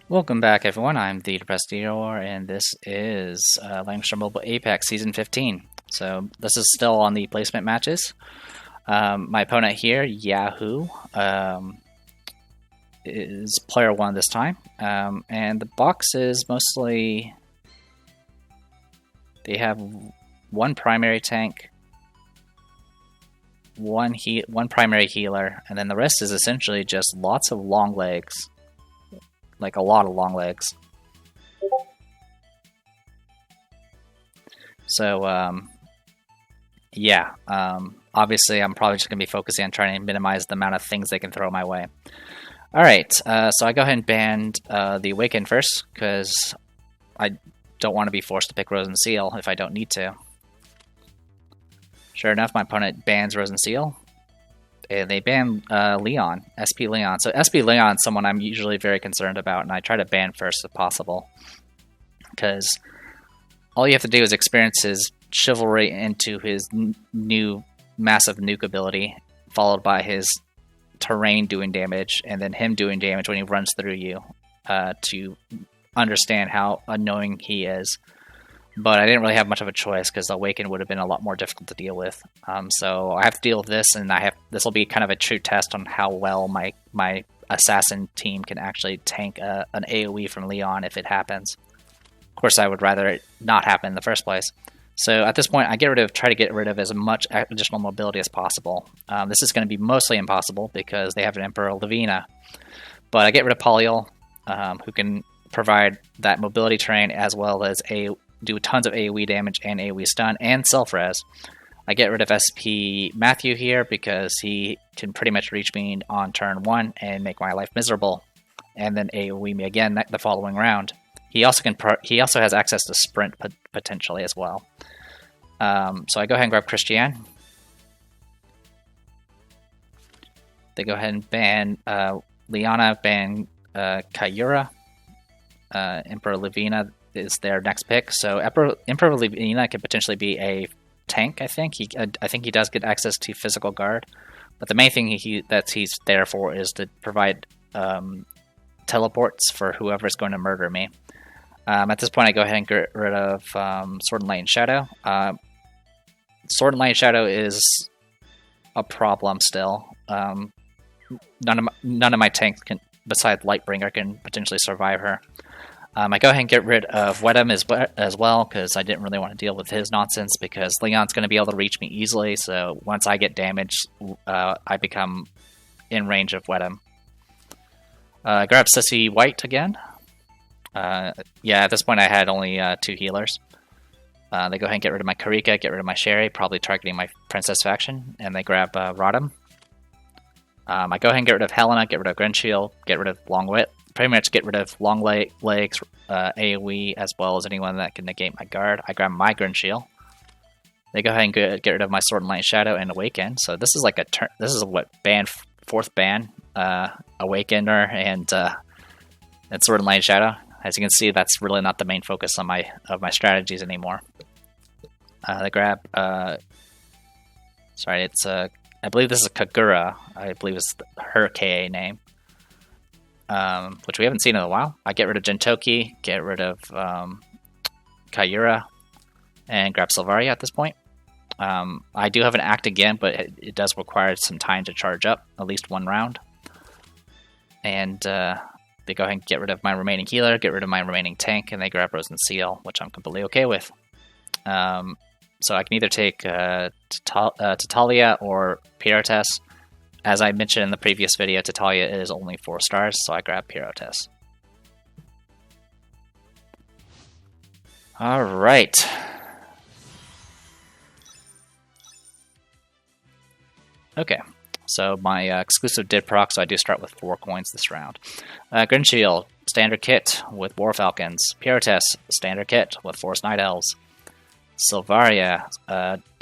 Welcome back, everyone. I'm the Depressed Eeyore, and this is Langrisser Mobile Apex Season 15. So this is still on the placement matches. My opponent here, Yahoo, is player 1 this time. And the box is mostly... They have one primary tank, one primary healer, and then the rest is essentially just lots of long legs. Like a lot of long legs. So, yeah. Obviously, I'm probably just going to be focusing on trying to minimize the amount of things they can throw my way. Alright, so I go ahead and ban the Awaken first, because I don't want to be forced to pick Rose and Seal if I don't need to. Sure enough, my opponent bans Rose and Seal. And they ban Leon, SP Leon. So SP Leon is someone I'm usually very concerned about, and I try to ban first if possible. Because all you have to do is experience his chivalry into his new massive nuke ability, followed by his terrain doing damage, and then him doing damage when he runs through you, to understand how annoying he is. But I didn't really have much of a choice because Awaken would have been a lot more difficult to deal with. So I have to deal with this, and this will be kind of a true test on how well my assassin team can actually tank an AoE from Leon if it happens. Of course, I would rather it not happen in the first place. So at this point, I try to get rid of as much additional mobility as possible. This is going to be mostly impossible because they have an Emperor Lavina. But I get rid of Polyol, who can provide that mobility terrain as well as do tons of AoE damage and AoE stun and self-res. I get rid of SP Matthew here because he can pretty much reach me on turn 1 and make my life miserable, and then AoE me again the following round. He also has access to sprint potentially as well. So I go ahead and grab Christiane. They go ahead and ban Liana, ban Kyura. Emperor Lavina is their next pick. So Emperor Lavina could potentially be a tank. I think he does get access to physical guard, but the main thing he's there for is to provide teleports for whoever's going to murder me. At this point, I go ahead and get rid of Sword and Light and Shadow. Sword and Light and Shadow is a problem still. None of my tanks besides Lightbringer can potentially survive her. I go ahead and get rid of Wedham as well, because I didn't really want to deal with his nonsense, because Leon's going to be able to reach me easily, so once I get damaged, I become in range of Wedham. Grab Sissy White again. Yeah, at this point I had only 2 healers. They go ahead and get rid of my Karika, get rid of my Sherry, probably targeting my Princess faction, and they grab Rodham. I go ahead and get rid of Helena, get rid of Grinshield, get rid of Longwit. Pretty much get rid of long legs, AoE, as well as anyone that can negate my guard. I grab my Grinshield. They go ahead and get rid of my Sword and Light Shadow and Awaken. So this is like this is what fourth ban, Awakener and Sword and Light Shadow. As you can see, that's really not the main focus of my strategies anymore. They grab sorry, it's I believe this is Kagura. I believe it's her KA name. Which we haven't seen in a while. I get rid of Jintoki, get rid of Kyura, and grab Silvaria at this point. I do have an act again, but it does require some time to charge up, at least 1 round. And they go ahead and get rid of my remaining healer, get rid of my remaining tank, and they grab Rose and Seal, which I'm completely okay with. So I can either take Tatalia or Pyrotes. As I mentioned in the previous video, Tatalia is only 4 stars, so I grab Pyrotes. Alright. Okay, so my exclusive did proc, so I do start with 4 coins this round. Grinshield, standard kit with War Falcons. Pyrotes, standard kit with Forest Night Elves. Silvaria,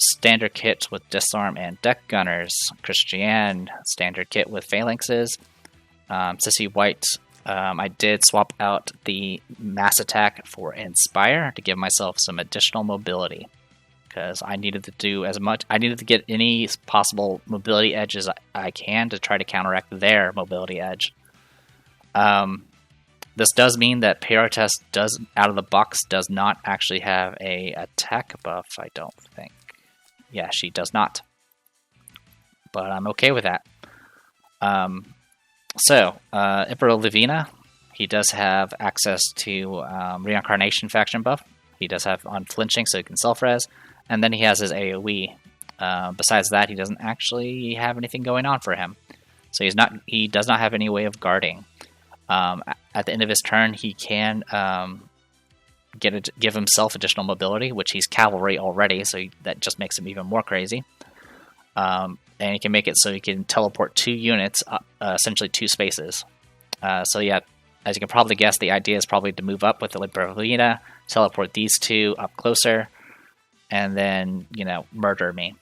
standard kit with Disarm and Deck Gunners. Christiane, standard kit with Phalanxes. Sissy White, I did swap out the Mass Attack for Inspire to give myself some additional mobility, because I needed to get any possible mobility edges I can to try to counteract their mobility edge. This does mean that Perotes does, out of the box, does not actually have a attack buff, I don't think. Yeah, she does not. But I'm okay with that. Emperor Livina, he does have access to Reincarnation faction buff. He does have Unflinching, so he can self-res. And then he has his AoE. Besides that, he doesn't actually have anything going on for him. So he does not have any way of guarding. At the end of his turn, he can give himself additional mobility, which he's cavalry already, so that just makes him even more crazy. And he can make it so he can teleport 2 units, essentially 2 spaces. So yeah, as you can probably guess, the idea is probably to move up with the Liberalina, teleport these 2 up closer, and then, you know, murder me.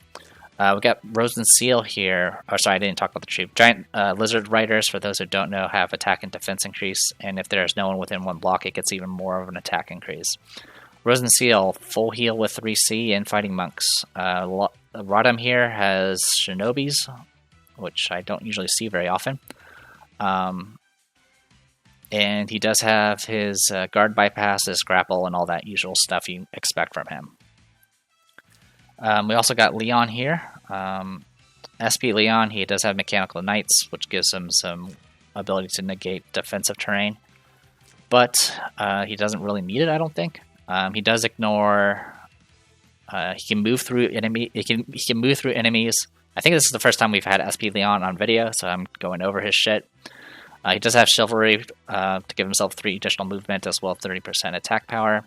We got Rosen Seal here. Oh, sorry, I didn't talk about the troop. Giant Lizard Riders, for those who don't know, have attack and defense increase, and if there's no one within 1 block, it gets even more of an attack increase. Rosen Seal, full heal with 3C and Fighting Monks. Rodham here has Shinobis, which I don't usually see very often. And he does have his guard bypass, his grapple, and all that usual stuff you expect from him. We also got Leon here. SP Leon, he does have Mechanical Knights, which gives him some ability to negate defensive terrain. But he doesn't really need it, I don't think. He does ignore... he can move through he can move through enemies. I think this is the first time we've had SP Leon on video, so I'm going over his shit. He does have Chivalry to give himself 3 additional movement as well as 30% attack power.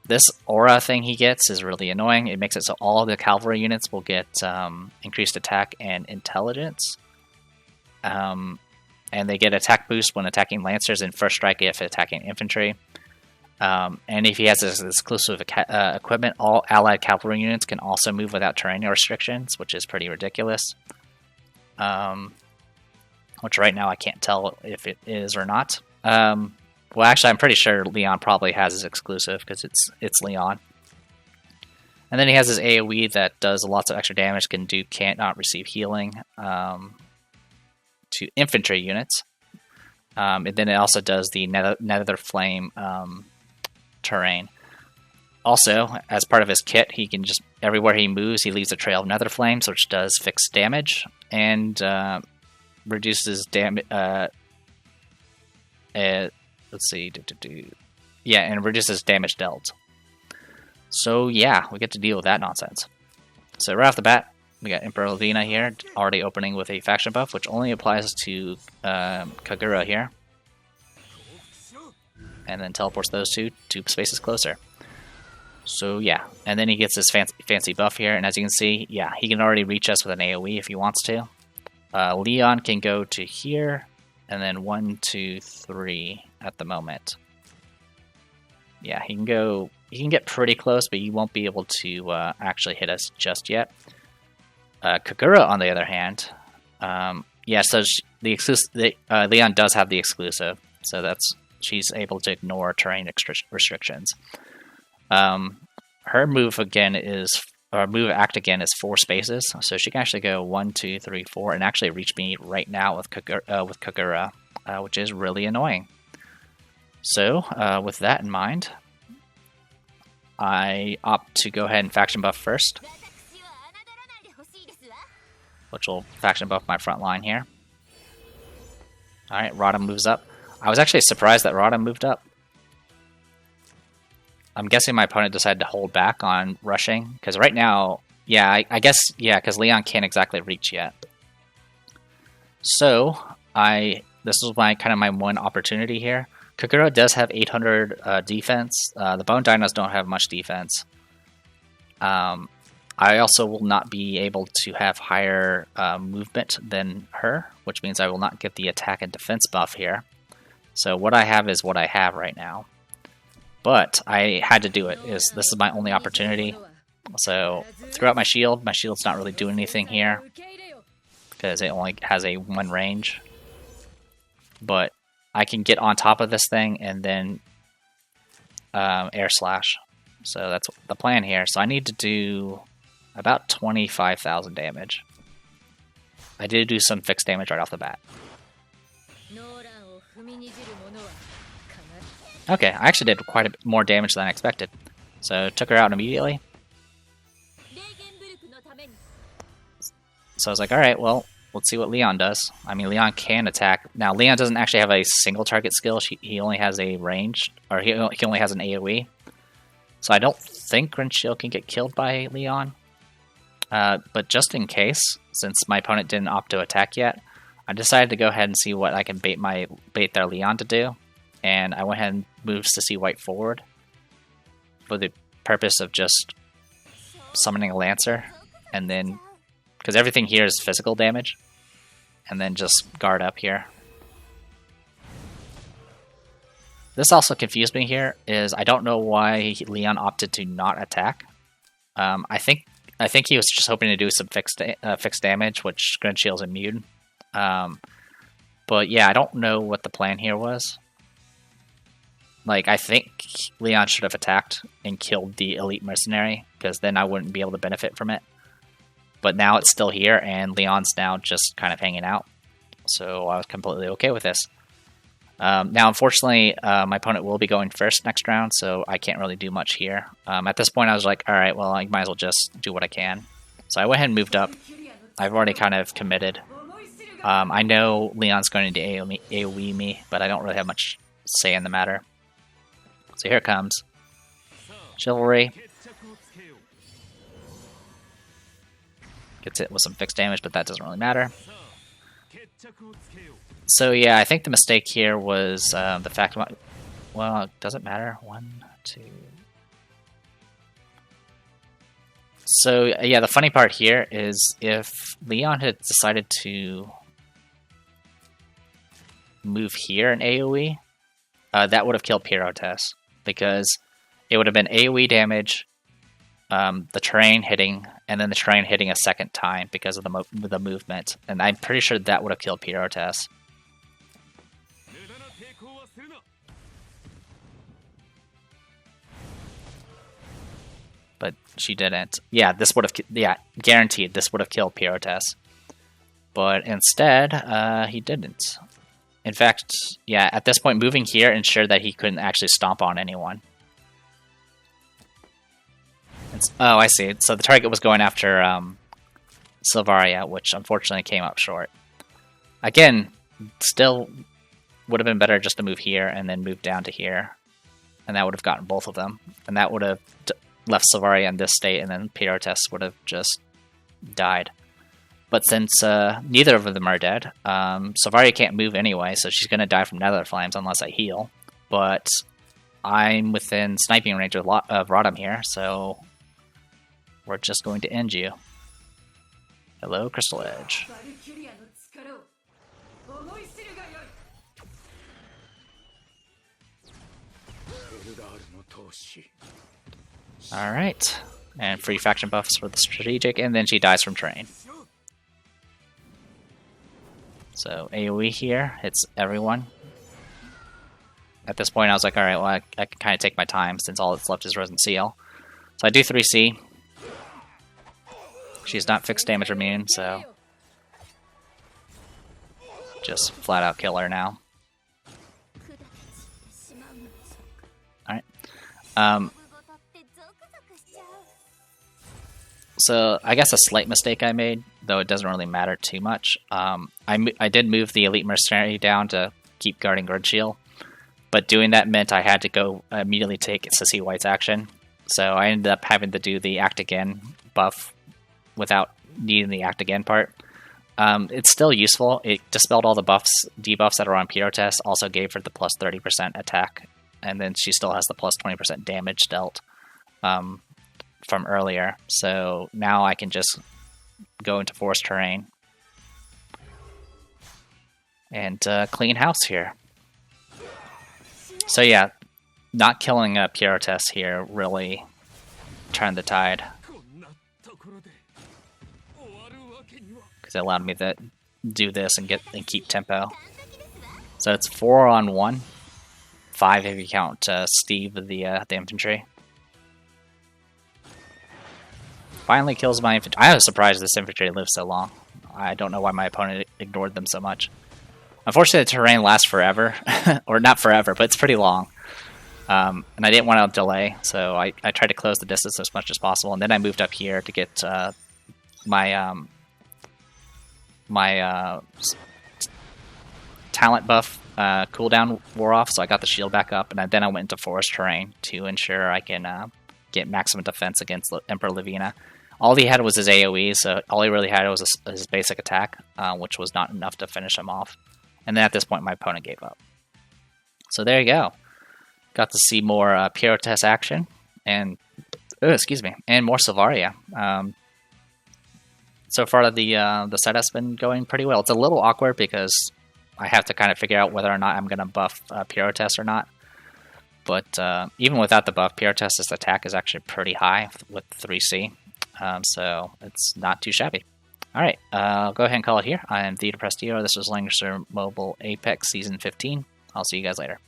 This aura thing he gets is really annoying. It makes it so all of the cavalry units will get increased attack and intelligence. And they get attack boost when attacking lancers and first strike if attacking infantry. And if he has this exclusive equipment, all allied cavalry units can also move without terrain restrictions, which is pretty ridiculous. Which right now I can't tell if it is or not. Well, actually, I'm pretty sure Leon probably has his exclusive because it's Leon. And then he has his AoE that does lots of extra damage, can't not receive healing to infantry units. And then it also does the Nether Flame terrain. Also, as part of his kit, he can just, everywhere he moves, he leaves a trail of Nether Flames, which does fixed damage and reduces damage. Let's see. Yeah, and reduces damage dealt. So yeah, we get to deal with that nonsense. So right off the bat, we got Emperor Lavina here, already opening with a faction buff, which only applies to Kagura here. And then teleports those 2 spaces closer. So yeah, and then he gets this fancy buff here, and as you can see, yeah, he can already reach us with an AoE if he wants to. Leon can go to here, and then 1, 2, 3 at the moment. Yeah, he can get pretty close, but he won't be able to actually hit us just yet. Kagura, on the other hand, yeah, so Leon does have the exclusive, so she's able to ignore terrain restrictions. Her move act again is 4 spaces, so she can actually go 1, 2, 3, 4, and actually reach me right now with Kagura, which is really annoying. So, with that in mind, I opt to go ahead and faction buff first, which will faction buff my front line here. Alright, Rodham moves up. I was actually surprised that Rodham moved up. I'm guessing my opponent decided to hold back on rushing, because right now, yeah, I guess, yeah, because Leon can't exactly reach yet. So, this is my one opportunity here. Kagura does have 800 defense. The Bone Dinos don't have much defense. I also will not be able to have higher movement than her, which means I will not get the attack and defense buff here. So what I have is what I have right now. But I had to do it. This is my only opportunity. So throw out my shield. My shield's not really doing anything here because it only has a 1 range. But I can get on top of this thing and then air slash. So that's the plan here. So I need to do about 25,000 damage. I did do some fixed damage right off the bat. Okay, I actually did quite a bit more damage than I expected. So took her out immediately. So I was like, alright, well, let's see what Leon does. I mean, Leon can attack. Now, Leon doesn't actually have a single target skill. He only has a ranged, or he only has an AoE. So I don't think Grinshield can get killed by Leon. But just in case, since my opponent didn't opt to attack yet, I decided to go ahead and see what I can bait their Leon to do. And I went ahead and moved CC White forward for the purpose of just summoning a Lancer, and then, because everything here is physical damage, and then just guard up here. This also confused me here, is I don't know why Leon opted to not attack. I think he was just hoping to do some fixed damage, which Grinshield's immune. But yeah, I don't know what the plan here was. Like, I think Leon should have attacked and killed the elite mercenary, because then I wouldn't be able to benefit from it. But now it's still here, and Leon's now just kind of hanging out. So I was completely okay with this. Now, unfortunately, my opponent will be going first next round, so I can't really do much here. At this point, I was like, alright, well, I might as well just do what I can. So I went ahead and moved up. I've already kind of committed. I know Leon's going to AoE me, but I don't really have much say in the matter. So here it comes. Chivalry. Gets it with some fixed damage, but that doesn't really matter. So yeah, I think the mistake here was the fact... Well, it doesn't matter. 1, 2... So yeah, the funny part here is if Leon had decided to move here in AoE, that would have killed Pyrotes, because it would have been AoE damage, the terrain hitting, and then the terrain hitting a second time because of the movement. And I'm pretty sure that would have killed Pyrotes. But she didn't. Yeah, this would have... Yeah, guaranteed this would have killed Pyrotes. But instead, he didn't. In fact, yeah, at this point, moving here ensured that he couldn't actually stomp on anyone. Oh, I see. So the target was going after Silvaria, which unfortunately came up short. Again, still would have been better just to move here and then move down to here. And that would have gotten both of them. And that would have left Silvaria in this state, and then Pyrotes would have just died. But since neither of them are dead, Silvaria can't move anyway, so she's going to die from Nether Flames unless I heal. But I'm within sniping range of Rodham here, so we're just going to end you. Hello, Crystal Edge. Alright, and free faction buffs for the strategic, and then she dies from terrain. So AoE here hits everyone. At this point I was like, alright, well I can kind of take my time since all that's left is Resin Seal. So I do 3C. She's not fixed damage immune, so just flat out kill her now. Alright. So I guess a slight mistake I made, though it doesn't really matter too much. I did move the Elite Mercenary down to keep guarding Grinshield, but doing that meant I had to go immediately take CC White's action. So I ended up having to do the Act Again buff without needing the Act Again part. It's still useful. It dispelled all the debuffs that are on Pyrotes, also gave her the plus 30% attack, and then she still has the plus 20% damage dealt from earlier. So now I can just go into forest terrain and clean house here. So yeah, not killing Pyrotes here really turned the tide, because it allowed me to do this and keep tempo. So it's 4-on-1, 5 if you count Steve, the infantry. Finally kills my infantry. I was surprised this infantry lived so long. I don't know why my opponent ignored them so much. Unfortunately, the terrain lasts forever. Or not forever, but it's pretty long. And I didn't want to delay, so I tried to close the distance as much as possible, and then I moved up here to get my talent buff cooldown wore off, so I got the shield back up, and then I went into forest terrain to ensure I can get maximum defense against Emperor Livina. All he had was his AoE, so all he really had was his basic attack, which was not enough to finish him off. And then at this point, my opponent gave up. So there you go. Got to see more Pyrotess action, and and more Sylvaria. So far, the setup's been going pretty well. It's a little awkward because I have to kind of figure out whether or not I'm going to buff Pyrotess or not. But even without the buff, Pyrotess's attack is actually pretty high with 3C. So it's not too shabby. Alright, I'll go ahead and call it here. I am The Depressed Hero. This was Langrisser Mobile Apex Season 15. I'll see you guys later.